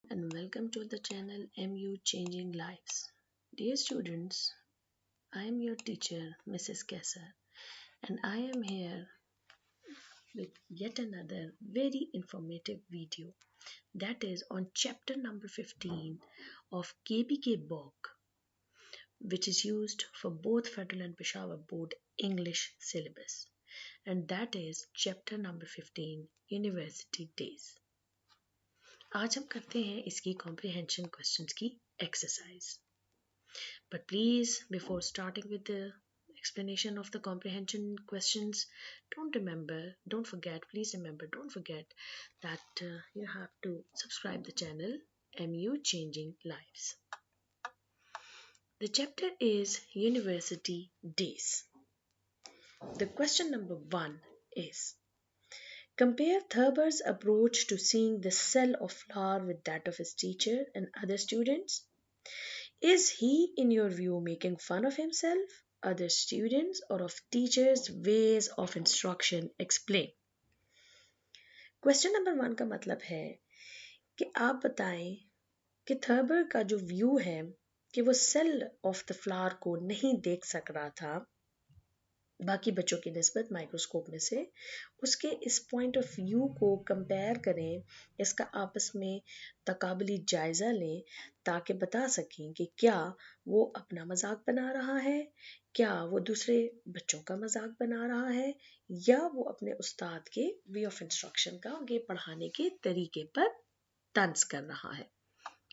and welcome to the channel MU Changing Lives. Dear students, I am your teacher Mrs. Kessar and I am here with yet another very informative video that is on chapter number 15 of KBK book, which is used for both Federal and Peshawar Board English syllabus, and that is chapter number 15 University Days. आज हम करते हैं इसकी comprehension questions की exercise. But please, before starting with the explanation of the comprehension questions, don't forget that you have to subscribe the channel MU Changing Lives. The chapter is University Days. The question number 1 is: compare Thurber's approach to seeing the cell of flower with that of his teacher and other students. Is he, in your view, making fun of himself, other students, or of teachers' ways of instruction? Explain. Question number 1 का मतलब है कि आप बताएं कि Thurber का जो view है कि वो सेल ऑफ द फ्लावर को नहीं देख सक रहा था बाकी बच्चों की निस्बत माइक्रोस्कोप में से, उसके इस पॉइंट ऑफ व्यू को कंपेयर करें, इसका आपस में तकाबली जायज़ा लें ताकि बता सकें कि क्या वो अपना मजाक बना रहा है, क्या वो दूसरे बच्चों का मजाक बना रहा है, या वो अपने उस्ताद के वे ऑफ इंस्ट्रक्शन का, उनके पढ़ाने के तरीके पर तंज कर रहा है.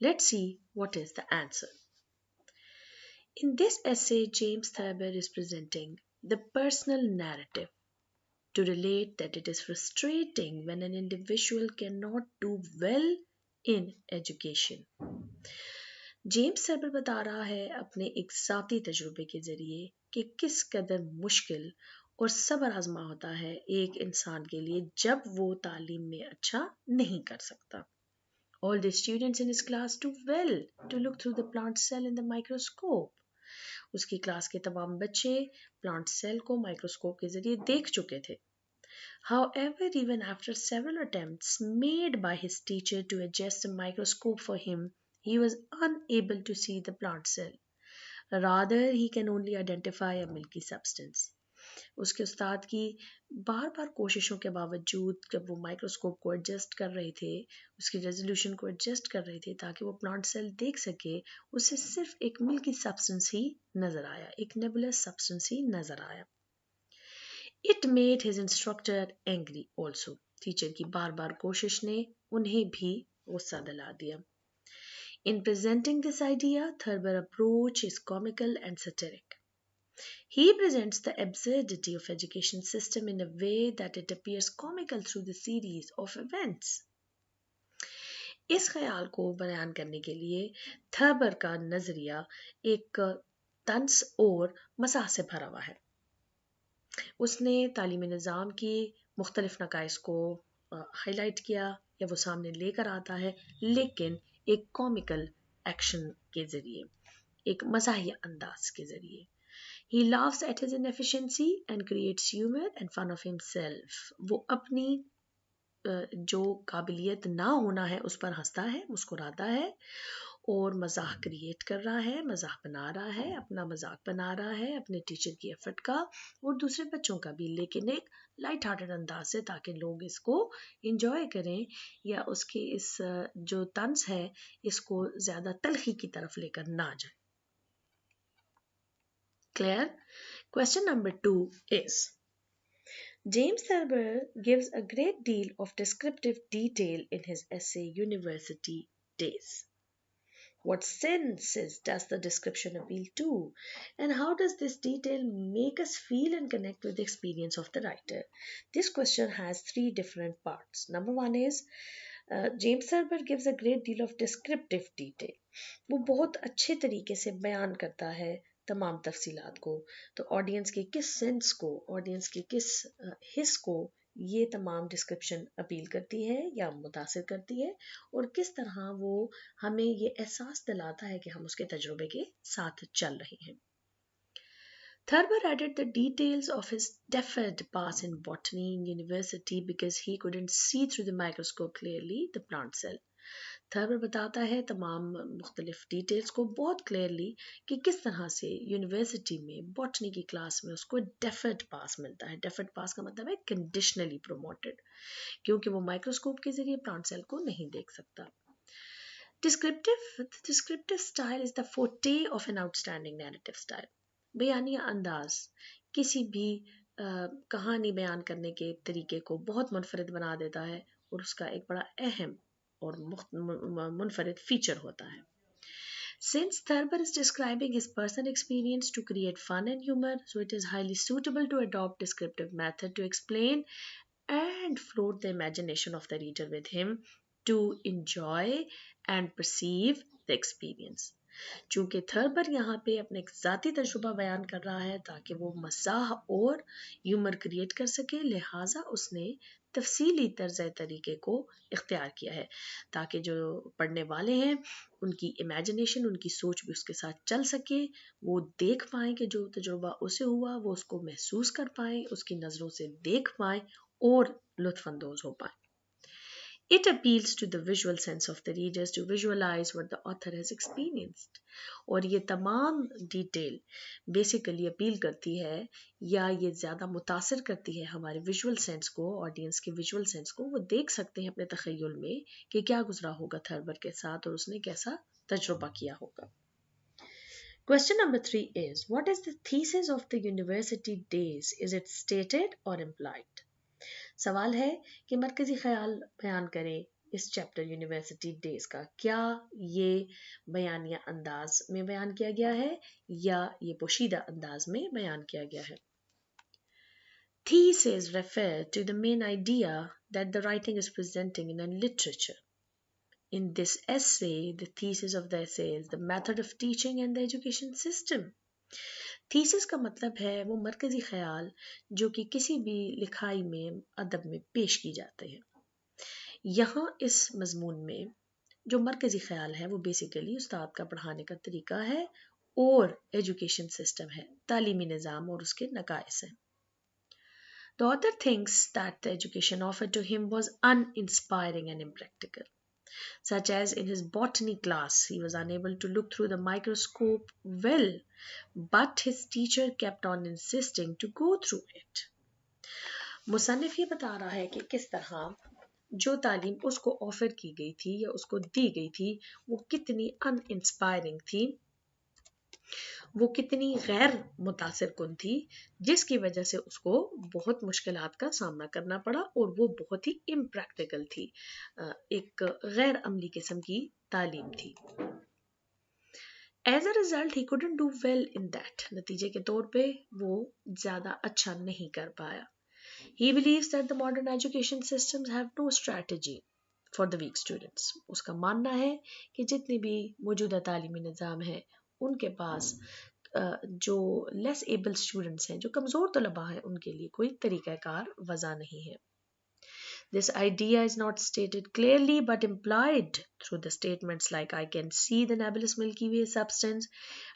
Let's see what is the answer. In this essay, James Thurber is presenting the personal narrative to relate that it is frustrating when an individual cannot do well in education. James Thurber बता रहा है अपने एक ज़ाती तजुर्बे के ज़रिए कि किस कदर मुश्किल और सब्र आजमा होता है एक इंसान के लिए जब वो तालीम में अच्छा नहीं कर सकता. All the students in his class do well to look through the plant cell in the microscope. उसकी क्लास के तमाम बच्चे प्लांट सेल को माइक्रोस्कोप के जरिए देख चुके थे. However, even after several attempts made by his teacher to adjust the microscope for him, he was unable to see the plant cell. Rather, he can only identify a milky substance. उसके उस्ताद की बार बार कोशिशों के बावजूद जब वो microscope को adjust कर रहे थे, उसकी रेजोल्यूशन को एडजस्ट कर रहे थे ताकि वो प्लांट सेल देख सके, उसे सिर्फ एक मिल्की सब्सटेंस ही नजर आया, एक नेबुलस सब्सटेंस ही नजर आया. It made his instructor angry also. Teacher की बार बार कोशिश ने उन्हें भी गुस्सा दिला दिया. In presenting this idea, Thurber's approach is comical and satiric. He presents the absurdity of education system in a way that it appears comical through the series of events. इस ख्याल को बयान करने के लिए थर्बर का नजरिया एक तंज और मजाक से भरा हुआ है. उसने तालीमी निज़ाम की मुख्तलिफ नकाइस को हाईलाइट किया या वो सामने लेकर आता है, लेकिन एक कॉमिकल एक्शन के ज़रिए, एक मज़ाहिया अंदाज के ज़रिए. He laughs at his inefficiency and creates humor and fun of himself. वो अपनी जो काबिलियत ना होना है उस पर हंसता है, मुस्कुराता है और मजाक क्रिएट कर रहा है, मजाक बना रहा है, अपना मजाक बना रहा है, अपने टीचर की एफर्ट का और दूसरे बच्चों का भी, लेकिन एक लाइट हार्टेड अंदाज से ताकि लोग इसको इंजॉय करें या उसकी इस जो तंज है इसको ज़्यादा तलखी की तरफ लेकर ना जाए. Clear? Question number 2 is: James Thurber gives a great deal of descriptive detail in his essay University Days. What senses does the description appeal to, and how does this detail make us feel and connect with the experience of the writer? This question has 3 different parts. Number 1 is James Thurber gives a great deal of descriptive detail. वो बहुत अच्छे तरीके से बयान करता है तमाम तफसीलात को, तो ऑडियंस के किस सेंस को, ऑडियंस के किस हिस्स को ये तमाम डिस्क्रिप्शन अपील करती है या मुतासिर करती है और किस तरह वो हमें ये एहसास दिलाता है कि हम उसके तजुर्बे के साथ चल रहे हैं. Thurber added the details of his deferred pass in botany in university because he couldn't see through the microscope clearly the plant cell. Thurber बताता है तमाम मुख्तलिफ डिटेल्स को बहुत क्लियरली कि किस तरह से यूनिवर्सिटी में बॉटनी की क्लास में उसको डेफर्ड पास मिलता है. डेफर्ड पास का मतलब है कंडीशनली प्रोमोटेड, क्योंकि वो माइक्रोस्कोप के जरिए प्लांट सेल को नहीं देख सकता. Descriptive style is the forte of an outstanding narrative style. बयानिया अंदाज किसी भी कहानी बयान करने के तरीके को बहुत मुनफरिद बना देता है और उसका एक बड़ा अहम और मुनफरिद फीचर होता है. Since Thurber is describing his personal experience to create fun and humor, so it is highly suitable to adopt descriptive method to explain and float the imagination of the reader with him to enjoy and perceive the experience. चूंकि Thurber यहाँ पे अपने एक ज़ाती तजुर्बा बयान कर रहा है ताकि वो मज़ाह और ह्यूमर क्रिएट कर सके, लिहाजा उसने तफसीली तर्ज तरीके को इख्तियार किया है ताकि जो पढ़ने वाले हैं उनकी इमेजिनेशन, उनकी सोच भी उसके साथ चल सके, वो देख पाएँ कि जो तजुर्बा उसे हुआ वो उसको महसूस कर पाएँ, उसकी नज़रों से देख पाएँ और लुत्फ़अंदोज़ हो पाएँ. It appeals to the visual sense of the readers to visualize what the author has experienced. और ये तमाम डिटेल बेसिकली अपील करती है या ये ज़्यादा मुतासर करती है हमारे विजुअल सेंस को, ऑडियंस के विजुअल सेंस को. वो देख सकते हैं अपने तख़य्युल में कि क्या गुजरा होगा थर्बर के साथ और उसने कैसा तजुर्बा किया होगा. Question number 3 is, what is the thesis of the university days? Is it stated or implied? सवाल है कि मरकजी ख्याल बयान करें इस चैप्टर यूनिवर्सिटी डेज का. क्या ये बयानिया अंदाज में बयान किया गया है या ये पोशीदा अंदाज में बयान किया गया है. Thesis refer to the main idea that the writing is presenting in a literature. In this essay, the thesis of the essay is the method of teaching and the education system. Thesis का मतलब है वो मरकजी ख्याल जो कि किसी भी लिखाई में, अदब में पेश की जाते हैं. यहाँ इस मजमून में जो मरकजी ख्याल है वो बेसिकली उस्ताद का पढ़ाने का तरीका है और एजुकेशन सिस्टम है, तालीमी निज़ाम और उसके नकाइस हैं. The author thinks that the education offered to him was uninspiring and impractical. Such as in his botany class, he was unable to look through the microscope well, but his teacher kept on insisting to go through it. मुसन्निफ ये बता रहा है कि किस तरह जो तालीम उसको ऑफर की गई थी या उसको दी गई थी वो कितनी अनइंस्पायरिंग थी, वो कितनी गैर मुतासिर कुन थी, जिसकी वजह से उसको बहुत मुश्किलात का सामना करना पड़ा और वो बहुत ही इम्प्रैक्टिकल थी, एक गैर अमली किस्म की तालीम थी. As a result, he couldn't do well in that. नतीजे के तौर पे वो ज़्यादा अच्छा नहीं कर पाया. He believes that the modern education systems have no strategy for the weak students. उसका मानना है कि जितने भी मौजूदा तालीमी निज़ाम है उनके पास जो लेस एबल स्टूडेंट्स हैं, जो कमज़ोर तलबा हैं, उनके लिए कोई तरीक़ाकार वज़ा नहीं है. This idea is not stated clearly but implied through the statements like I can see the nebulous Milky Way substance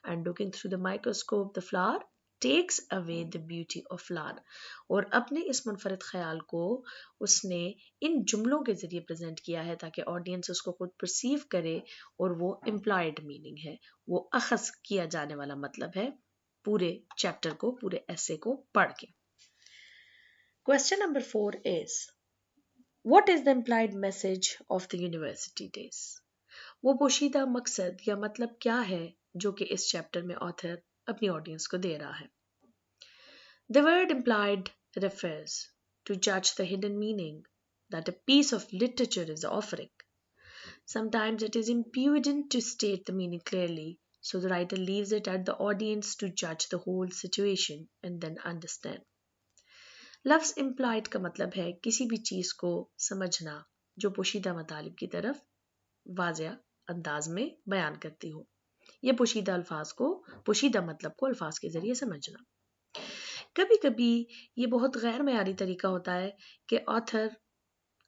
and looking through the microscope the flower takes away the beauty of flower. और अपने इस मुनफरिद ख्याल को उसने इन जुमलों के ज़रिए present किया है ताकि ऑडियंस उसको खुद परसीव करे और वो इम्प्लाइड मीनिंग है, वो अखज़ किया जाने वाला मतलब है पूरे चैप्टर को, पूरे एसे को पढ़ के. Question number 4 is, what is the implied message of the university days? वो पोशीदा मकसद या मतलब क्या है जो कि इस चैप्टर में ऑथर अपनी ऑडियंस को दे रहा है. The word implied refers to judge the hidden meaning that a piece of literature is offering. Sometimes it is impudent to state the meaning clearly, so the writer leaves it at the audience to judge the whole situation and then understand. लफ्ज़ implied का मतलब है किसी भी चीज़ को समझना जो पोशीदा मतालिब की तरफ वाज़िया अंदाज में बयान करती हो, या पोशीदा अल्फाज को, पोशीदा मतलब को अल्फाज के ज़रिए समझना. कभी कभी ये बहुत गैर मयारी तरीका होता है कि ऑथर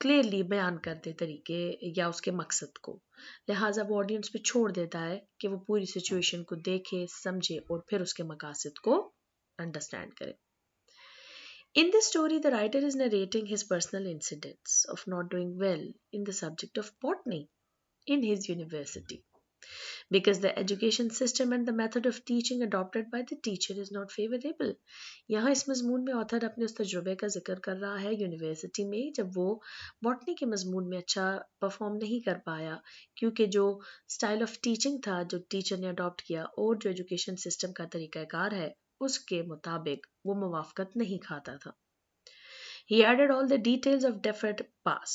क्लियरली बयान कर दे तरीके या उसके मकसद को, लिहाजा वो ऑडियंस पे छोड़ देता है कि वो पूरी सिचुएशन को देखे, समझे और फिर उसके मकासद को अंडरस्टैंड करें। In this story, the writer is narrating his personal incidents of not doing well in the subject of botany in his university, because the education system and the method of teaching adopted by the teacher is not favorable. यहाँ इस मजमून में author अपने उस तजुर्बे का जिक्र कर रहा है यूनिवर्सिटी में, जब वो बॉटनी के मजमून में अच्छा परफॉर्म नहीं कर पाया, क्योंकि जो स्टाइल ऑफ टीचिंग था जो टीचर ने अडॉप्ट किया और जो एजुकेशन सिस्टम का तरीक़ाकार है उसके मुताबिक वो मुवाफ़क़त नहीं खाता था। He added all the details of deferred pass.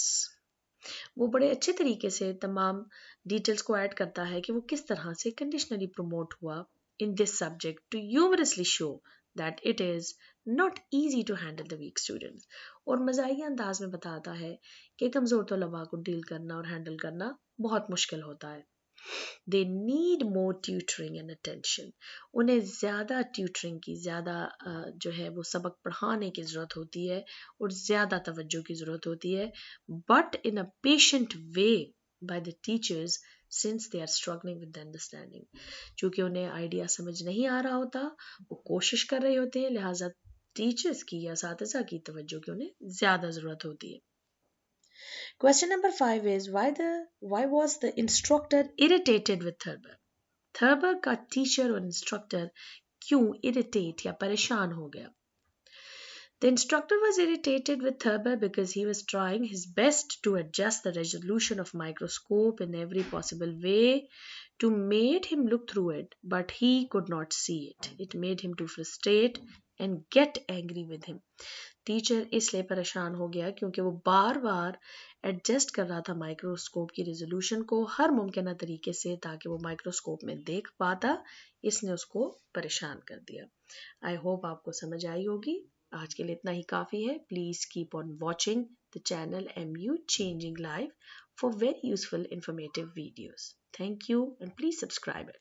वो बड़े अच्छे तरीके से तमाम डिटेल्स को ऐड करता है कि वो किस तरह से कंडीशनली प्रमोट हुआ in this subject to humorously show that it is not easy to handle the weak students, और मज़ाहिया अंदाज में बताता है कि कमज़ोर तलबा को डील करना और हैंडल करना बहुत मुश्किल होता है। They need more tutoring and attention. उन्हें ज़्यादा ट्यूटरिंग की, ज़्यादा जो है वो सबक पढ़ाने की ज़रूरत होती है और ज़्यादा तवज्जो की ज़रूरत होती है, but in a patient way by the teachers since they are struggling with the understanding. चूँकि उन्हें आइडिया समझ नहीं आ रहा होता, वो कोशिश कर रहे होते हैं, लिहाजा टीचर्स की या असातिज़ा की तवज्जो की उन्हें ज़्यादा ज़रूरत होती है। Question number 5 is why was the instructor irritated with Thurber? Thurber का टीचर और इंस्ट्रक्टर क्यों irritate या परेशान हो गया? The instructor was irritated with Thurber because he was trying his best to adjust the resolution of microscope in every possible way to make him look through it, but he could not see it. It made him to frustrate and get angry with him. Teacher इसलिए परेशान हो गया क्योंकि वो बार बार adjust कर रहा था microscope की रेजोल्यूशन को हर मुमकिन तरीके से ताकि वो माइक्रोस्कोप में देख पाता, इसने उसको परेशान कर दिया। आई होप आपको समझ आई होगी। आज के लिए इतना ही काफ़ी है। Please keep on watching the channel MU Changing Life for very useful informative videos. Thank you and please subscribe it.